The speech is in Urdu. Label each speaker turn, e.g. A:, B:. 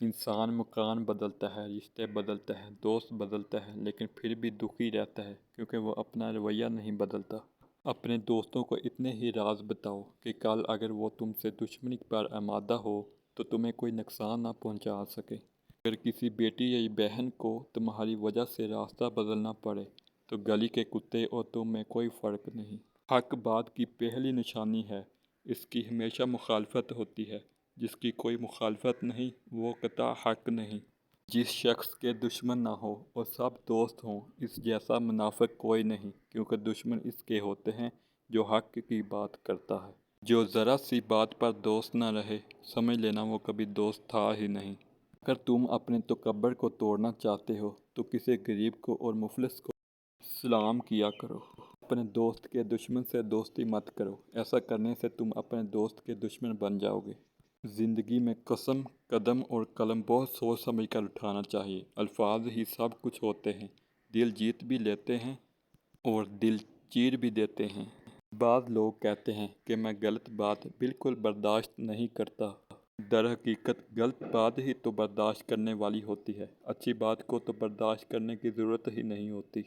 A: انسان مکان بدلتا ہے، رشتے بدلتا ہے، دوست بدلتا ہے، لیکن پھر بھی دکھی رہتا ہے کیونکہ وہ اپنا رویہ نہیں بدلتا۔ اپنے دوستوں کو اتنے ہی راز بتاؤ کہ کل اگر وہ تم سے دشمنی پر آمادہ ہو تو تمہیں کوئی نقصان نہ پہنچا سکے۔ اگر کسی بیٹی یا بہن کو تمہاری وجہ سے راستہ بدلنا پڑے تو گلی کے کتے اور تم میں کوئی فرق نہیں۔ حق بات کی پہلی نشانی ہے، اس کی ہمیشہ مخالفت ہوتی ہے۔ جس کی کوئی مخالفت نہیں وہ قطع حق نہیں۔ جس شخص کے دشمن نہ ہو اور سب دوست ہوں، اس جیسا منافق کوئی نہیں، کیونکہ دشمن اس کے ہوتے ہیں جو حق کی بات کرتا ہے۔ جو ذرا سی بات پر دوست نہ رہے، سمجھ لینا وہ کبھی دوست تھا ہی نہیں۔ اگر تم اپنے تکبر کو توڑنا چاہتے ہو تو کسی غریب کو اور مفلس کو سلام کیا کرو۔ اپنے دوست کے دشمن سے دوستی مت کرو، ایسا کرنے سے تم اپنے دوست کے دشمن بن جاؤ گے۔ زندگی میں قدم اور قلم بہت سوچ سمجھ کر اٹھانا چاہیے۔ الفاظ ہی سب کچھ ہوتے ہیں، دل جیت بھی لیتے ہیں اور دل چیر بھی دیتے ہیں۔ بعض لوگ کہتے ہیں کہ میں غلط بات بالکل برداشت نہیں کرتا۔ در حقیقت غلط بات ہی تو برداشت کرنے والی ہوتی ہے، اچھی بات کو تو برداشت کرنے کی ضرورت ہی نہیں ہوتی۔